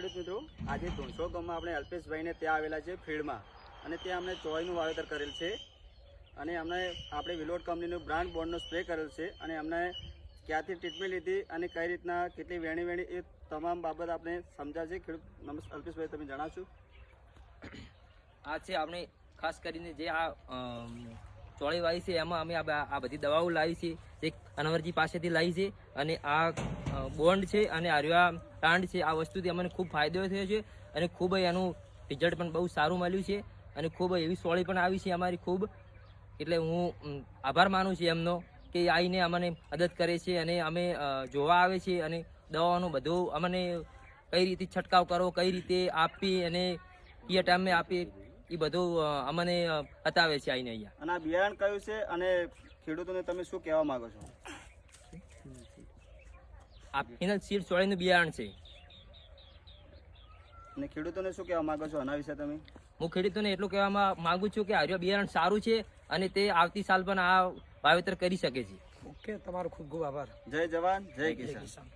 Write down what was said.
ખેડૂત મિત્રો, આજે ધોણસો ગામમાં આપણે અલ્પેશભાઈને ત્યાં આવેલા છે ફિલ્ડમાં, અને ત્યાં અમને ચોળીનું વાવેતર કરેલ છે અને અમને આપણે વિલોડ કંપનીનું બ્રાન્ડ બોન્ડનો સ્પ્રે કરેલ છે અને અમને ક્યાંથી ટ્રીટમેન્ટ લીધી અને કઈ રીતના કેટલી વેણી એ તમામ બાબત આપણે સમજાવશે. ખેડૂત નમસ્કાર અલ્પેશભાઈ, તમે જણાવશો? આ છે આપણે ખાસ કરીને જે આ ચોળી વાવી છે એમાં અમે આ બધી દવાઓ લાવી છે, એક અનવરજી પાસેથી લાવી છે અને આ બોન્ડ છે અને આર્યા પ્લાન્ટ છે. આ વસ્તુથી અમને ખૂબ ફાયદો થયો છે અને ખૂબ એનું રિઝલ્ટ પણ બહુ સારું મળ્યું છે અને ખૂબ એવી સોળી પણ આવી છે અમારી ખૂબ. એટલે હું આભાર માનું છું એમનો કે આવીને અમને મદદ કરે છે અને અમે જોવા આવે છે અને દવાઓનું બધું અમને કઈ રીતે છંટકાવ કરો, કઈ રીતે આપી અને કયા ટાઈમે આપી, એ બધું અમને બતાવે છે આવીને અહીંયા. અને આ બિયારણ કયું છે અને ખેડૂતોને તમે શું કહેવા માંગો છો? આ ફિનલ સીડ ચોળીનું બિયારણ છે. અને ખેડૂતોને શું કહેવા માંગો છો આના વિશે તમે? હું ખેડૂતોને એટલું કહેવા માંગુ છું કે આર્ય બિયારણ સારું છે અને તે આવતી સાલ પણ આ વાવેતર કરી શકે છે. ઓકે, તમારો ખૂબ ખૂબ આભાર. જય જવાન, જય કિસાન.